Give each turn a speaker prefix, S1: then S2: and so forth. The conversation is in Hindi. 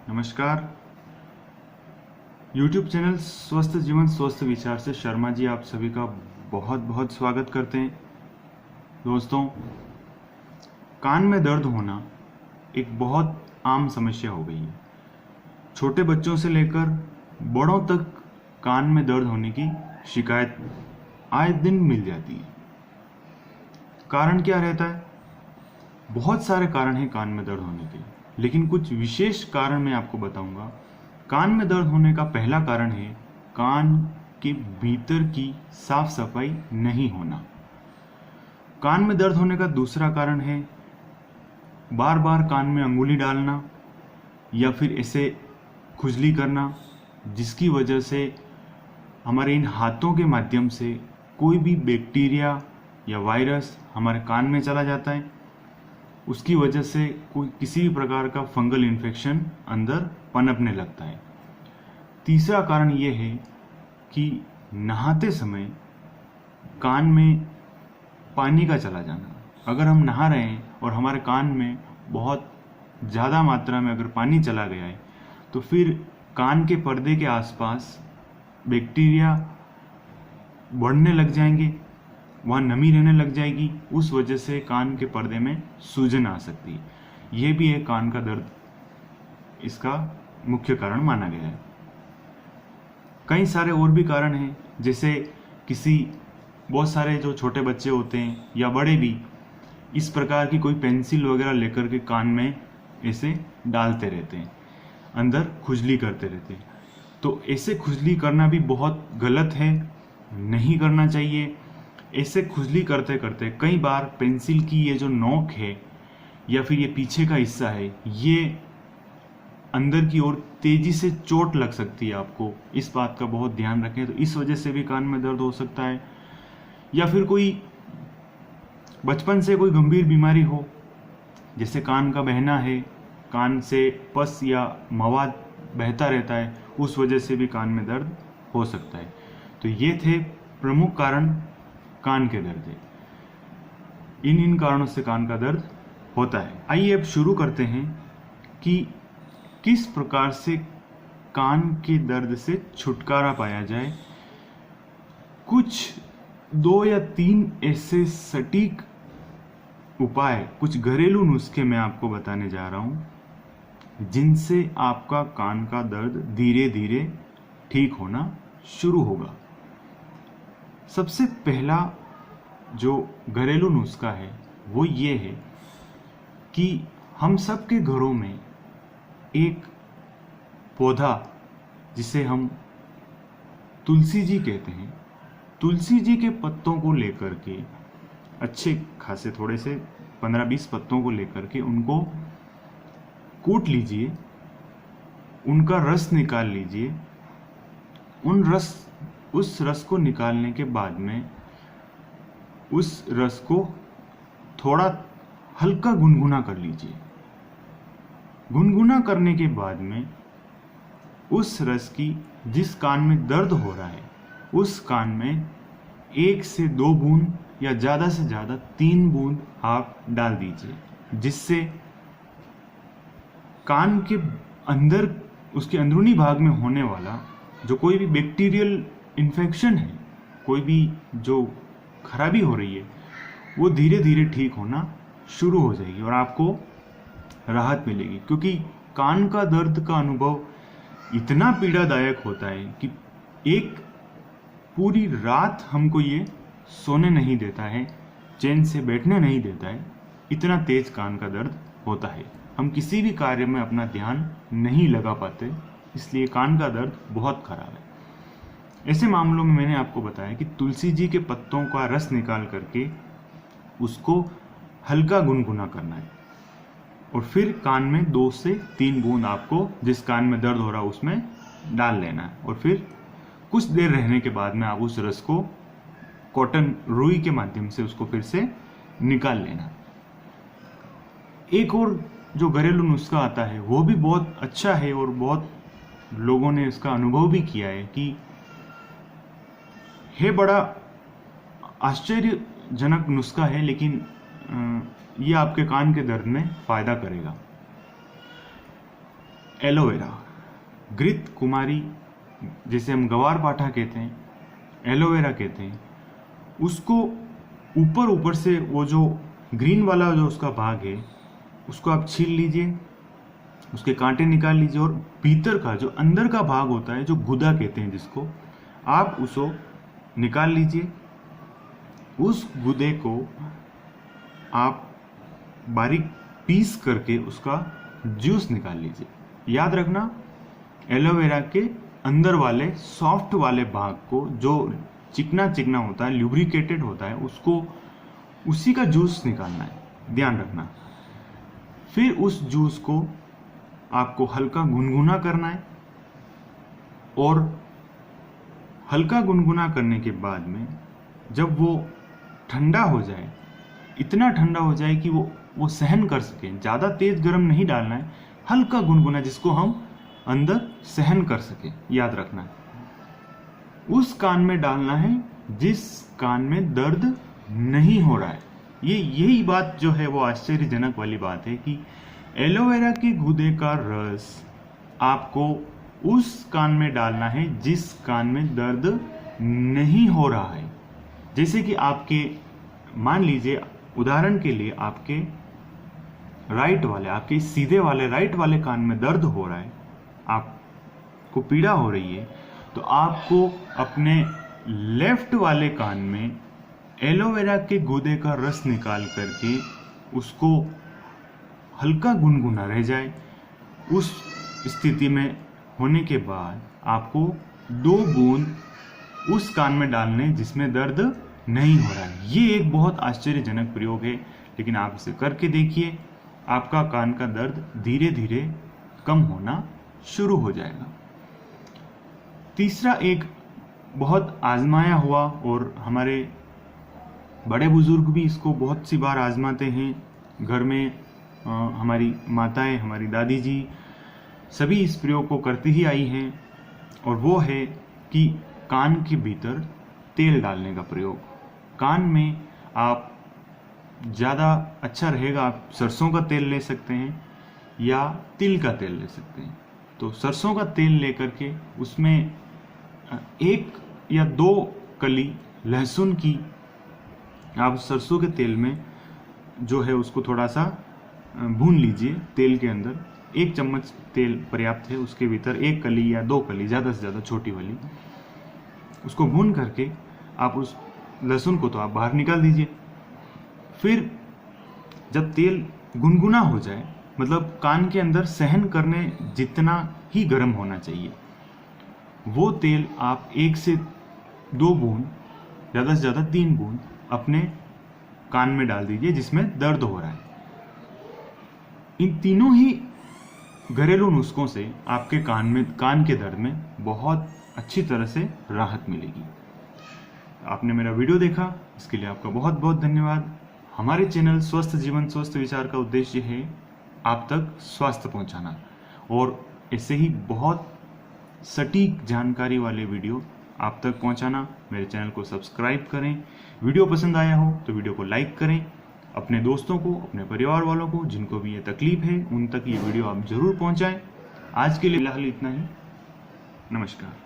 S1: नमस्कार। YouTube चैनल स्वस्थ जीवन स्वस्थ विचार से शर्मा जी आप सभी का बहुत बहुत स्वागत करते हैं। दोस्तों, कान में दर्द होना एक बहुत आम समस्या हो गई है। छोटे बच्चों से लेकर बड़ों तक कान में दर्द होने की शिकायत आए दिन मिल जाती है। कारण क्या रहता है? बहुत सारे कारण हैं कान में दर्द होने के, लेकिन कुछ विशेष कारण मैं आपको बताऊंगा। कान में दर्द होने का पहला कारण है कान के भीतर की साफ सफाई नहीं होना। कान में दर्द होने का दूसरा कारण है बार बार कान में अंगुली डालना या फिर ऐसे खुजली करना, जिसकी वजह से हमारे इन हाथों के माध्यम से कोई भी बैक्टीरिया या वायरस हमारे कान में चला जाता है। उसकी वजह से कोई किसी भी प्रकार का फंगल इन्फेक्शन अंदर पनपने लगता है। तीसरा कारण यह है कि नहाते समय कान में पानी का चला जाना। अगर हम नहा रहे हैं और हमारे कान में बहुत ज़्यादा मात्रा में अगर पानी चला गया है तो फिर कान के पर्दे के आसपास बैक्टीरिया बढ़ने लग जाएंगे, वहाँ नमी रहने लग जाएगी। उस वजह से कान के पर्दे में सूजन आ सकती है। यह भी एक कान का दर्द इसका मुख्य कारण माना गया है। कई सारे और भी कारण हैं, जैसे बहुत सारे जो छोटे बच्चे होते हैं या बड़े भी इस प्रकार की कोई पेंसिल वगैरह लेकर के कान में ऐसे डालते रहते हैं, अंदर खुजली करते रहते हैं। तो ऐसे खुजली करना भी बहुत गलत है, नहीं करना चाहिए। ऐसे खुजली करते करते कई बार पेंसिल की ये जो नोक है या फिर ये पीछे का हिस्सा है, ये अंदर की ओर तेजी से चोट लग सकती है आपको। इस बात का बहुत ध्यान रखें। तो इस वजह से भी कान में दर्द हो सकता है। या फिर कोई बचपन से कोई गंभीर बीमारी हो, जैसे कान का बहना है, कान से पस या मवाद बहता रहता है, उस वजह से भी कान में दर्द हो सकता है। तो ये थे प्रमुख कारण कान के दर्द है। इन कारणों से कान का दर्द होता है। आइए अब शुरू करते हैं कि किस प्रकार से कान के दर्द से छुटकारा पाया जाए। कुछ 2 या 3 ऐसे सटीक उपाय, कुछ घरेलू नुस्खे मैं आपको बताने जा रहा हूं, जिनसे आपका कान का दर्द धीरे धीरे ठीक होना शुरू होगा। सबसे पहला जो घरेलू नुस्खा है वो ये है कि हम सबके घरों में एक पौधा, जिसे हम तुलसी जी कहते हैं, तुलसी जी के पत्तों को लेकर के, अच्छे खासे थोड़े से 15-20 पत्तों को लेकर के उनको कूट लीजिए, उनका रस निकाल लीजिए। उस रस को निकालने के बाद में उस रस को थोड़ा हल्का गुनगुना कर लीजिए। गुनगुना करने के बाद में उस रस की, जिस कान में दर्द हो रहा है उस कान में 1 से 2 बूंद या ज़्यादा से ज़्यादा 3 बूंद आप डाल दीजिए, जिससे कान के अंदर, उसके अंदरूनी भाग में होने वाला जो कोई भी बैक्टीरियल इन्फेक्शन है, कोई भी जो खराबी हो रही है, वो धीरे धीरे ठीक होना शुरू हो जाएगी और आपको राहत मिलेगी। क्योंकि कान का दर्द का अनुभव इतना पीड़ादायक होता है कि एक पूरी रात हमको ये सोने नहीं देता है, चैन से बैठने नहीं देता है। इतना तेज कान का दर्द होता है, हम किसी भी कार्य में अपना ध्यान नहीं लगा पाते, इसलिए कान का दर्द बहुत खराब है। ऐसे मामलों में मैंने आपको बताया कि तुलसी जी के पत्तों का रस निकाल करके उसको हल्का गुनगुना करना है और फिर कान में 2 से 3 बूंद आपको जिस कान में दर्द हो रहा है उसमें डाल लेना है और फिर कुछ देर रहने के बाद में आप उस रस को कॉटन रुई के माध्यम से उसको फिर से निकाल लेना। एक और जो घरेलू नुस्खा आता है वो भी बहुत अच्छा है और बहुत लोगों ने इसका अनुभव भी किया है कि है बड़ा आश्चर्यजनक नुस्खा है, लेकिन ये आपके कान के दर्द में फायदा करेगा। एलोवेरा, घृत कुमारी, जिसे हम गवार पाठा कहते हैं, एलोवेरा कहते हैं, उसको ऊपर ऊपर से वो जो ग्रीन वाला जो उसका भाग है उसको आप छील लीजिए, उसके कांटे निकाल लीजिए, और भीतर का जो अंदर का भाग होता है, जो गुदा कहते हैं जिसको, आप उसको निकाल लीजिए। उस गुदे को आप बारीक पीस करके उसका जूस निकाल लीजिए। याद रखना, एलोवेरा के अंदर वाले सॉफ्ट वाले भाग को, जो चिकना चिकना होता है, ल्यूब्रिकेटेड होता है, उसको, उसी का जूस निकालना है, ध्यान रखना। फिर उस जूस को आपको हल्का गुनगुना करना है, और हल्का गुनगुना करने के बाद में जब वो ठंडा हो जाए, इतना ठंडा हो जाए कि वो सहन कर सके, ज़्यादा तेज गर्म नहीं डालना है, हल्का गुनगुना जिसको हम अंदर सहन कर सके, याद रखना है। उस कान में डालना है जिस कान में दर्द नहीं हो रहा है। यही बात जो है वो आश्चर्यजनक वाली बात है कि एलोवेरा के गूदे का रस आपको उस कान में डालना है जिस कान में दर्द नहीं हो रहा है। जैसे कि आपके, मान लीजिए उदाहरण के लिए, आपके राइट वाले, आपके सीधे वाले राइट वाले कान में दर्द हो रहा है, आपको पीड़ा हो रही है, तो आपको अपने लेफ्ट वाले कान में एलोवेरा के गूदे का रस निकाल करके उसको हल्का गुनगुना रह जाए, उस स्थिति में होने के बाद आपको 2 बूंद उस कान में डालने जिसमें दर्द नहीं हो रहा है। ये एक बहुत आश्चर्यजनक प्रयोग है, लेकिन आप इसे करके देखिए, आपका कान का दर्द धीरे धीरे कम होना शुरू हो जाएगा। तीसरा एक बहुत आजमाया हुआ, और हमारे बड़े बुजुर्ग भी इसको बहुत सी बार आजमाते हैं, घर में हमारी माताएं, हमारी दादी जी सभी इस प्रयोग को करती ही आई हैं, और वो है कि कान के भीतर तेल डालने का प्रयोग। कान में आप ज़्यादा अच्छा रहेगा, आप सरसों का तेल ले सकते हैं या तिल का तेल ले सकते हैं। तो सरसों का तेल लेकर के उसमें 1 या 2 कली लहसुन की आप सरसों के तेल में जो है उसको थोड़ा सा भून लीजिए तेल के अंदर। 1 चम्मच तेल पर्याप्त है, उसके भीतर 1 कली या 2 कली, ज़्यादा से ज़्यादा छोटी वाली, उसको भून करके आप उस लहसुन को तो आप बाहर निकाल दीजिए। फिर जब तेल गुनगुना हो जाए, मतलब कान के अंदर सहन करने जितना ही गर्म होना चाहिए, वो तेल आप 1 से 2 बूंद, ज़्यादा से ज़्यादा 3 बूंद अपने कान में डाल दीजिए जिसमें दर्द हो रहा है। इन तीनों ही घरेलू नुस्खों से आपके कान के दर्द में बहुत अच्छी तरह से राहत मिलेगी। आपने मेरा वीडियो देखा, इसके लिए आपका बहुत बहुत धन्यवाद। हमारे चैनल स्वस्थ जीवन स्वस्थ विचार का उद्देश्य है आप तक स्वास्थ्य पहुंचाना, और ऐसे ही बहुत सटीक जानकारी वाले वीडियो आप तक पहुंचाना। मेरे चैनल को सब्सक्राइब करें। वीडियो पसंद आया हो तो वीडियो को लाइक करें। अपने दोस्तों को, अपने परिवार वालों को जिनको भी ये तकलीफ है, उन तक ये वीडियो आप जरूर पहुंचाएं। आज के लिए फिलहाल इतना ही। नमस्कार।